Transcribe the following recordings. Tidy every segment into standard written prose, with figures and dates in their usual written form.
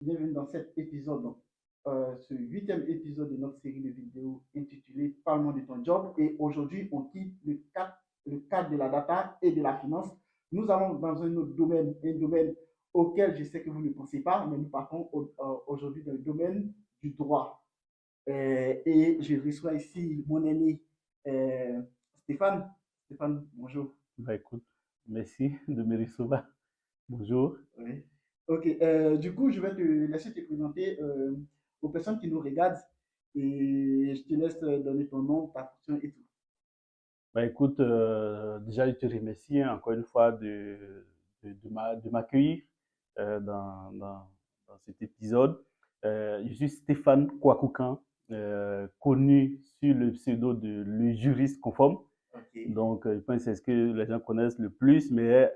Bienvenue dans cet épisode, ce huitième épisode de notre série de vidéos intitulée Parle-moi de ton job. Et aujourd'hui, on quitte le cadre de la data et de la finance. Nous allons dans un autre domaine, un domaine auquel je sais que vous ne pensez pas, mais nous partons aujourd'hui dans le domaine du droit. Et je reçois ici mon ami Stéphane. Stéphane, bonjour. Bah écoute, merci de me recevoir. Bonjour. Oui. Ok, du coup, je vais te laisser te présenter aux personnes qui nous regardent et je te laisse donner ton nom, ta fonction et tout. Bah écoute, déjà je te remercie encore une fois de m'accueillir dans cet épisode. Je suis Stéphane Kouakoukan, connu sur le pseudo de le juriste conforme. Ok, Donc, je pense que c'est ce que les gens connaissent le plus, mais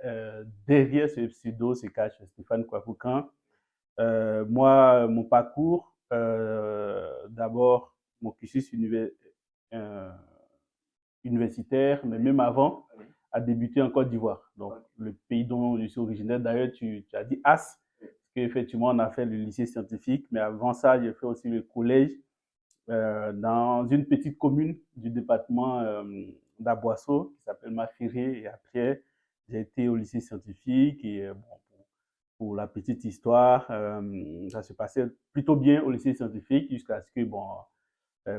derrière ce pseudo se cache Stéphane Kouakoukan. Moi, mon parcours, d'abord, mon cursus euh, universitaire, mais même avant, oui, a débuté en Côte d'Ivoire, donc ok, le pays dont je suis originaire. D'ailleurs, tu as dit As, oui, parce qu'effectivement, on a fait le lycée scientifique, mais avant ça, j'ai fait aussi le collège dans une petite commune du département d'Aboisseau qui s'appelle Mafiré. Et après, j'ai été au lycée scientifique et bon, pour la petite histoire, ça se passait plutôt bien au lycée scientifique jusqu'à ce que, bon,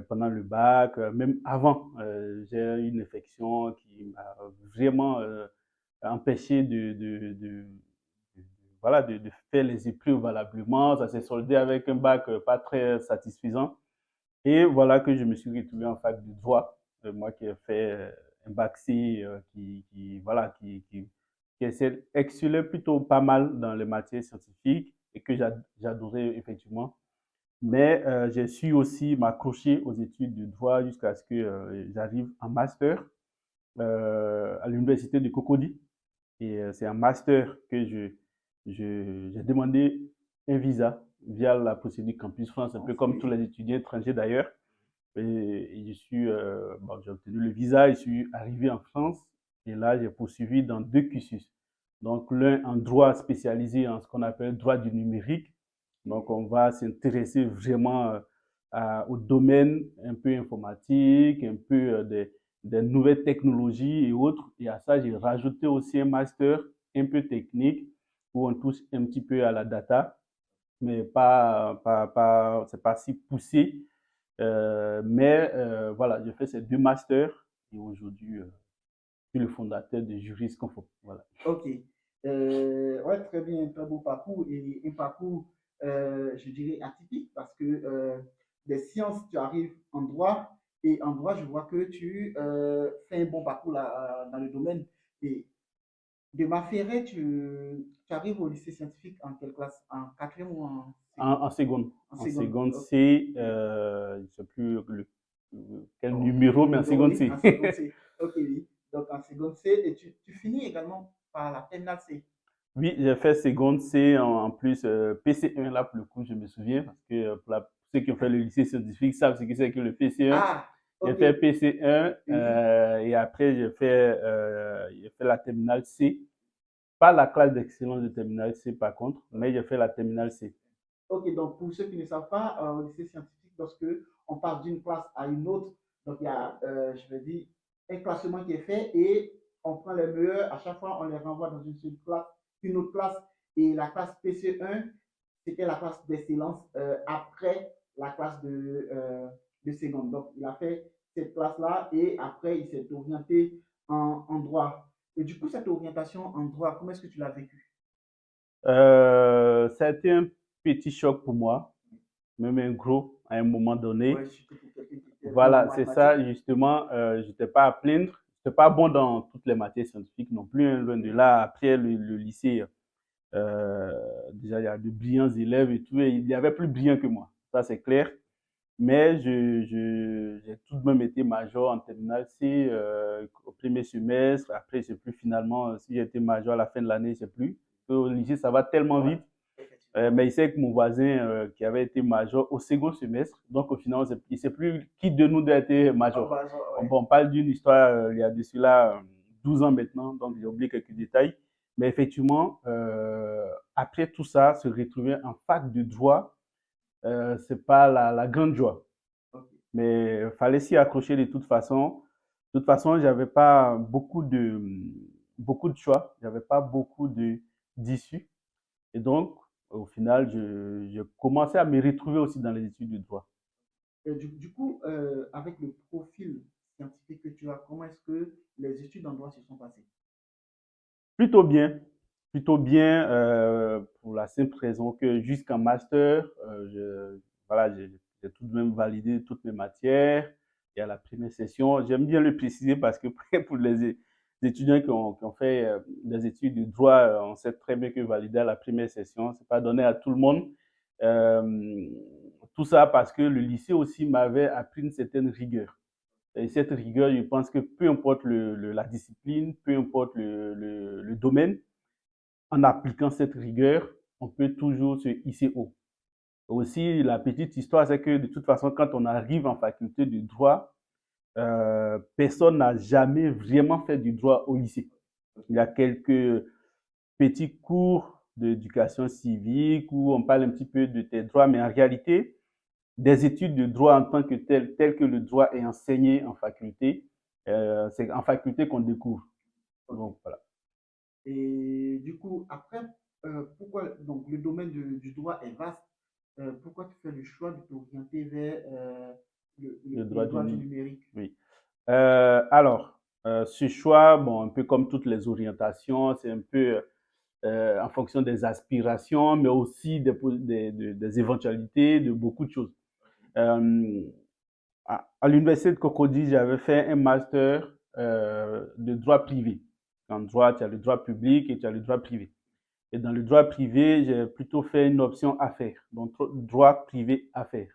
pendant le bac, même avant, j'ai eu une infection qui m'a vraiment empêché voilà, de faire les épreuves valablement. Ça s'est soldé avec un bac pas très satisfaisant. Et voilà que je me suis retrouvé en fac de droit, moi qui ai fait un bac C voilà, qui excellait plutôt pas mal dans les matières scientifiques et que j'adorais effectivement. Mais j'ai su aussi m'accrocher aux études de droit jusqu'à ce que j'arrive en master à l'université de Cocody. Et c'est un master que j'ai demandé un visa via la procédure Campus France, un peu comme tous ok, les étudiants étrangers d'ailleurs. Et bon, j'ai obtenu le visa, je suis arrivé en France et là j'ai poursuivi dans deux cursus. Donc l'un en droit spécialisé en ce qu'on appelle droit du numérique. Donc on va s'intéresser vraiment au domaine un peu informatique, un peu des nouvelles technologies et autres. Et à ça j'ai rajouté aussi un master un peu technique où on touche un petit peu à la data, mais c'est pas si poussé. Mais voilà, j'ai fait ces deux masters et aujourd'hui, je suis le fondateur de Juris Confo. Voilà. ok. Ouais, très bien, un très beau parcours et un parcours, je dirais, atypique parce que des sciences, tu arrives en droit et en droit, je vois que tu fais un bon parcours là, dans le domaine. Et de ma ferrée, tu arrives au lycée scientifique en quelle classe? En quatrième ou en seconde? En seconde. En En seconde. seconde Ok. C, je ne sais plus quel Bon, numéro, mais en numéro, seconde oui, C. en seconde C. Ok, oui. Donc en seconde C, et tu finis également par la terminale C. Oui, j'ai fait seconde C en plus PC1 là pour le coup, je me souviens parce que pour ceux qui ont fait le lycée scientifique savent ce que c'est que le PC1. Ah, J'ai ok. fait PC1 Oui. et après j'ai fait la terminale C. Pas la classe d'excellence de terminale C par contre, mais j'ai fait la terminale C. Ok, donc pour ceux qui ne savent pas, au lycée scientifique, lorsque on passe d'une classe à une autre, donc il y a, je vais dire, un classement qui est fait et on prend les meilleurs, à chaque fois on les renvoie dans une seule classe, une autre classe. Et la classe PC1, c'était la classe d'excellence après la classe de seconde. Donc il a fait cette classe-là et après il s'est orienté en droit. Et du coup, cette orientation en droit, comment est-ce que tu l'as vécu? Ça a été un petit choc pour moi, même un gros à un moment donné. Ouais, surtout pour quelqu'un qui était bon en Voilà, c'est mathématiques. ça, justement, je n'étais pas à plaindre. Je n'étais pas bon dans toutes les matières scientifiques non plus, hein, loin de là. Après le lycée, euh, déjà, il y a de brillants élèves et tout, et il y avait plus brillants que moi, ça c'est clair. Mais j'ai tout de même été major en terminale C au premier semestre. Après, je sais plus finalement si j'ai été major à la fin de l'année, je sais plus. Au lycée, ça va tellement Ouais, vite. effectivement. Mais il sait que mon voisin qui avait été major au second semestre, donc au final, il ne sait plus qui de nous deux a été En major. bas, On, ouais. on parle d'une histoire il y a de cela 12 ans maintenant, donc j'ai oublié quelques détails. Mais effectivement, après tout ça, se retrouver en fac de droit, c'est pas la grande joie. Ok. Mais il fallait s'y accrocher de toute façon. De toute façon, j'avais pas beaucoup de choix, j'avais pas beaucoup d'issues. Et donc, au final, je commençais à me retrouver aussi dans les études de droit. Du coup, avec le profil scientifique que tu as, comment est-ce que les études en droit se sont passées? Plutôt bien, plutôt bien pour la simple raison que jusqu'en master, voilà, j'ai tout de même validé toutes mes matières. Et à la première session, j'aime bien le préciser parce que pour les étudiants qui ont fait des études de droit, on sait très bien que valider à la première session, c'est pas donné à tout le monde. Euh, Tout ça parce que le lycée aussi m'avait appris une certaine rigueur. Et cette rigueur, je pense que peu importe la discipline, peu importe le domaine, en appliquant cette rigueur, on peut toujours se hisser haut. Aussi, la petite histoire, c'est que de toute façon, quand on arrive en faculté de droit, personne n'a jamais vraiment fait du droit au lycée. Il y a quelques petits cours d'éducation civique où on parle un petit peu de tes droits, mais en réalité, des études de droit en tant que tel que le droit est enseigné en faculté, c'est en faculté qu'on découvre. Donc, voilà. Et du coup, après, pourquoi donc le domaine du droit est vaste? Pourquoi tu fais le choix de t'orienter vers Le le droit droit du du... numérique? Oui. Alors, ce choix, bon, un peu comme toutes les orientations, c'est un peu en fonction des aspirations, mais aussi des éventualités, de beaucoup de choses. Euh, à l'université de Cocody, j'avais fait un master de droit privé. En droit, tu as le droit public et tu as le droit privé. Et dans le droit privé, j'ai plutôt fait une option affaires, donc droit privé affaires.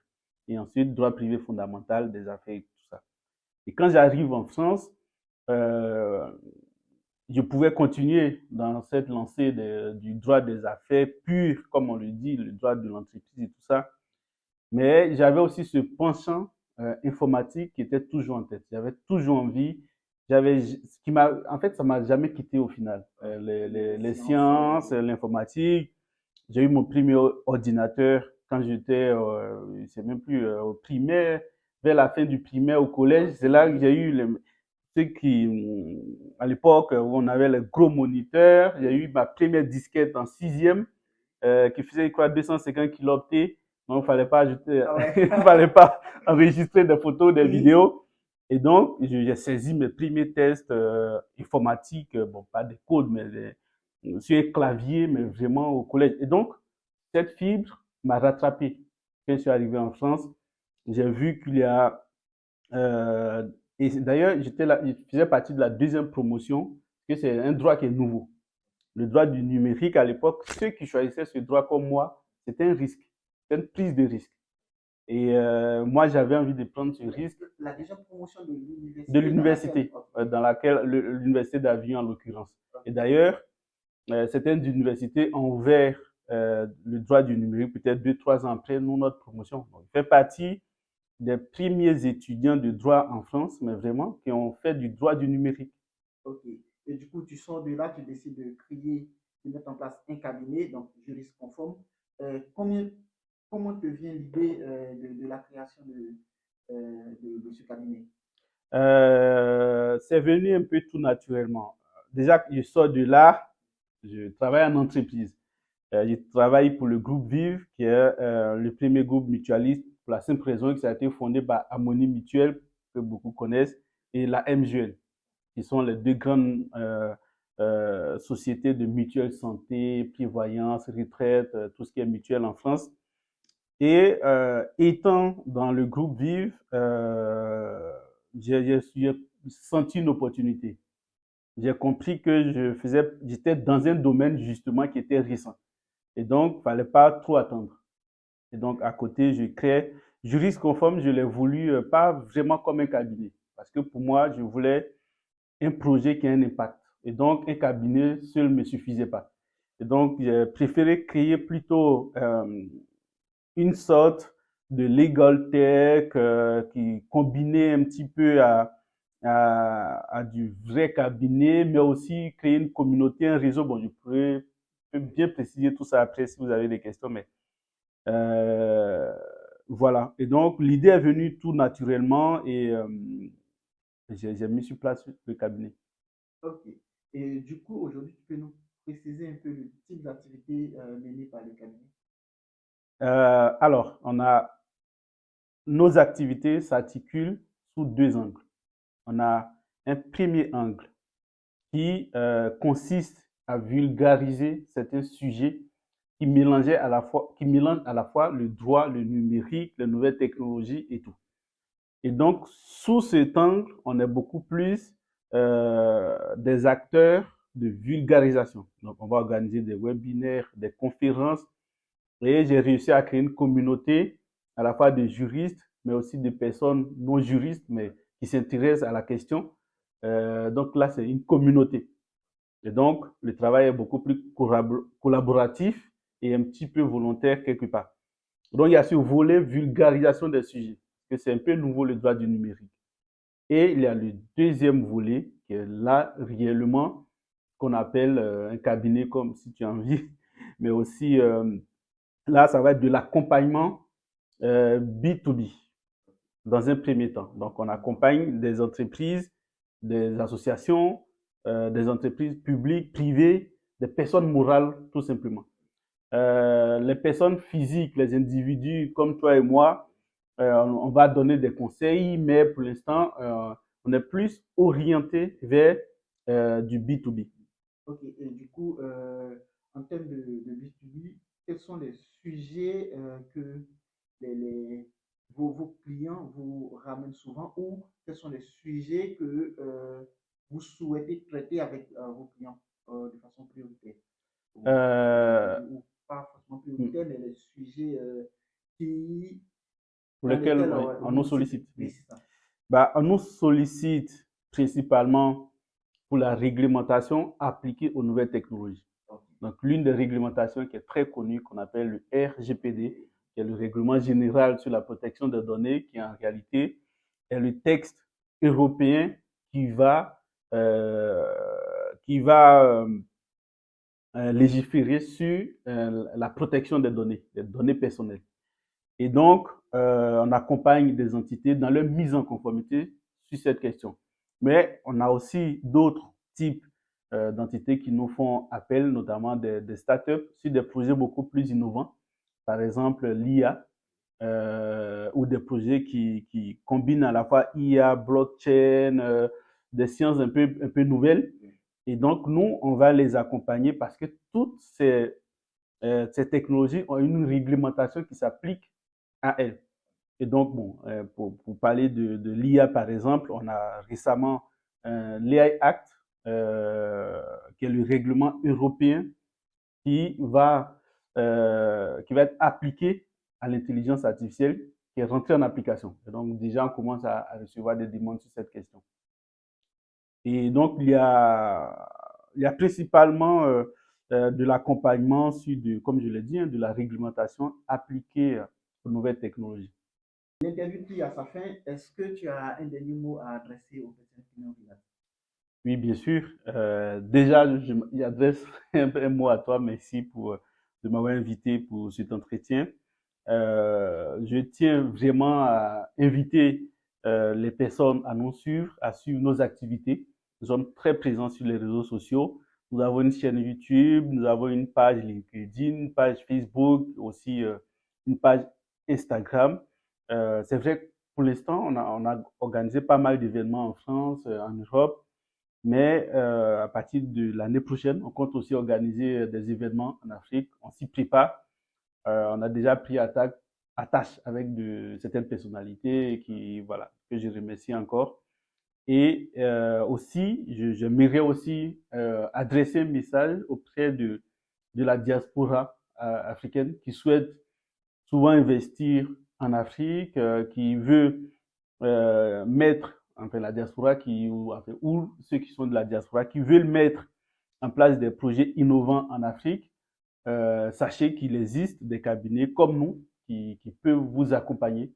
Et ensuite, droit privé fondamental des affaires et tout ça. Et quand j'arrive en France, euh, je pouvais continuer dans cette lancée du droit des affaires pur, comme on le dit, le droit de l'entreprise et tout ça. Mais j'avais aussi ce penchant informatique qui était toujours en tête. J'avais toujours envie. Ce qui m'a, en fait, ça m'a jamais quitté au final. Les Les sciences. sciences, l'informatique. J'ai eu mon premier ordinateur quand j'étais, je sais même plus, au primaire, vers la fin du primaire au collège. C'est là que j'ai eu ceux qui, à l'époque, où on avait les gros moniteurs. J'ai eu ma première disquette en sixième qui faisait quoi 250 kilooctets. Donc, il fallait pas ajouter, Ah ouais. il fallait pas enregistrer des photos, des Oui. vidéos. Et donc, j'ai saisi mes premiers tests informatiques, bon, pas des codes, mais sur un clavier, mais vraiment au collège. Et donc, cette fibre m'a rattrapé. Quand je suis arrivé en France, j'ai vu qu'il y a, et d'ailleurs, je faisais partie de la deuxième promotion, parce que c'est un droit qui est nouveau. Le droit du numérique, à l'époque, ceux qui choisissaient ce droit comme moi, c'était un risque, c'était une prise de risque. Et moi, j'avais envie de prendre ce risque La deuxième promotion de dans laquelle? l'université, dans laquelle l'université d'Avignon en l'occurrence. Et d'ailleurs, c'était une université ouvert le droit du numérique peut-être 2, 3 ans après nous, notre promotion. Donc, je fais partie des premiers étudiants de droit en France, mais vraiment, qui ont fait du droit du numérique. Ok. Et du coup, tu sors de là, tu décides de créer, de mettre en place un cabinet, donc juriste conforme. Combien, comment te vient l'idée de la création de ce cabinet? C'est venu un peu tout naturellement. Déjà, je sors de là, je travaille en entreprise. Je travaille pour le groupe Vive, qui est le premier groupe mutualiste, pour la simple raison que ça a été fondé par Harmonie Mutuelle, que beaucoup connaissent, et la MGL, qui sont les deux grandes sociétés de mutuelle santé, prévoyance, retraite, tout ce qui est mutuel en France. Et étant dans le groupe Vive, j'ai senti une opportunité. J'ai compris que j'étais dans un domaine justement qui était récent. Et donc, il ne fallait pas trop attendre. Et donc, à côté, je crée Juriste Conforme, je l'ai voulu pas vraiment comme un cabinet. Parce que pour moi, je voulais un projet qui a un impact. Et donc, un cabinet seul ne me suffisait pas. Et donc, j'ai préféré créer plutôt une sorte de legal tech qui combinait un petit peu à du vrai cabinet, mais aussi créer une communauté, un réseau. Bon, je pourrais bien préciser tout ça après si vous avez des questions, mais euh, voilà. Et donc, l'idée est venue tout naturellement et j'ai mis sur place le cabinet. Ok. Et du coup, aujourd'hui, tu peux nous préciser un peu le type d'activité menée par le cabinet? Alors, nos activités s'articulent sous deux angles. On a un premier angle qui consiste à vulgariser certains sujets qui mélangent à la fois le droit, le numérique, les nouvelles technologies et tout. Et donc, sous cet angle, on est beaucoup plus des acteurs de vulgarisation. Donc, on va organiser des webinaires, des conférences, et j'ai réussi à créer une communauté à la fois de juristes, mais aussi de personnes non juristes, mais qui s'intéressent à la question. Donc là, c'est une communauté. Et donc, le travail est beaucoup plus collaboratif et un petit peu volontaire quelque part. Donc, il y a ce volet vulgarisation des sujets, que c'est un peu nouveau le droit du numérique. Et il y a le deuxième volet, qui est là réellement, qu'on appelle un cabinet comme si tu as envie, mais aussi là, ça va être de l'accompagnement B2B dans un premier temps. Donc, on accompagne des entreprises, des associations, des entreprises publiques, privées, des personnes morales, tout simplement. Les personnes physiques, les individus comme toi et moi, on va donner des conseils, mais pour l'instant, on est plus orienté vers du B2B. Ok. Et du coup, en termes de B2B, quels sont les sujets que vos clients vous ramènent souvent ou quels sont les sujets que vous souhaitez traiter avec vos clients de façon prioritaire? Euh, Ou pas forcément prioritaire, mais les sujets qui, pour dans lesquels lesquels ouais, on vous nous vous situez. sollicite. Oui, Oui. c'est ça. Bah, on nous sollicite principalement pour la réglementation appliquée aux nouvelles technologies. Ok. Donc, l'une des réglementations qui est très connue, qu'on appelle le RGPD, qui est le Règlement général sur la protection des données, qui en réalité est le texte européen qui va, euh, qui va légiférer sur la protection des données personnelles. Et donc, on accompagne des entités dans leur mise en conformité sur cette question. Mais on a aussi d'autres types d'entités qui nous font appel, notamment des startups, sur des projets beaucoup plus innovants. Par exemple, l'IA, ou des projets qui combinent à la fois IA, blockchain, des sciences un peu nouvelles. Et donc, nous, on va les accompagner parce que toutes ces technologies ont une réglementation qui s'applique à elles. Et donc, bon, pour parler de l'IA, par exemple, on a récemment l'AI Act, qui est le règlement européen qui va être appliqué à l'intelligence artificielle, qui est rentré en application. Et donc, déjà, on commence à recevoir des demandes sur cette question. Et donc, il y a principalement de l'accompagnement sur, comme je l'ai dit, hein, de la réglementation appliquée aux nouvelles technologies. L'interview tire à sa fin. Est-ce que tu as un dernier mot à adresser aux personnes qui nous regardent? Oui, bien sûr. Déjà, j'adresse un mot à toi. Merci de m'avoir invité pour cet entretien. Je tiens vraiment à inviter les personnes à nous suivre, à suivre nos activités. Nous sommes très présents sur les réseaux sociaux. Nous avons une chaîne YouTube, nous avons une page LinkedIn, une page Facebook, aussi une page Instagram. C'est vrai que pour l'instant, on a organisé pas mal d'événements en France, en Europe, mais à partir de l'année prochaine, on compte aussi organiser des événements en Afrique. On s'y prépare. On a déjà pris attache avec certaines personnalités voilà, que je remercie encore. Et aussi, j'aimerais aussi adresser un message auprès de la diaspora africaine qui souhaite souvent investir en Afrique, qui veut mettre, enfin la diaspora enfin, ou ceux qui sont de la diaspora qui veulent mettre en place des projets innovants en Afrique. Sachez qu'il existe des cabinets comme nous qui peuvent vous accompagner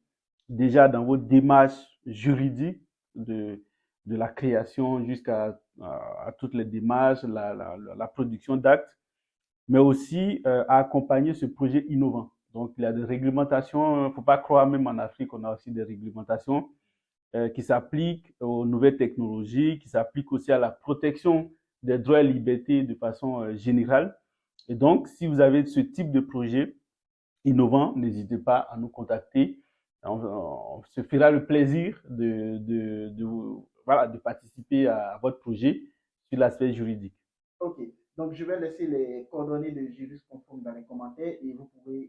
déjà dans vos démarches juridiques de, de la création jusqu'à à toutes les démarches, la production d'actes, mais aussi à accompagner ce projet innovant. Donc, il y a des réglementations, il ne faut pas croire, même en Afrique, on a aussi des réglementations qui s'appliquent aux nouvelles technologies, qui s'appliquent aussi à la protection des droits et libertés de façon générale. Et donc, si vous avez ce type de projet innovant, n'hésitez pas à nous contacter. On se fera le plaisir voilà, de participer à votre projet sur l'aspect juridique. Ok, donc je vais laisser les coordonnées de Jurisconforme dans les commentaires et vous pouvez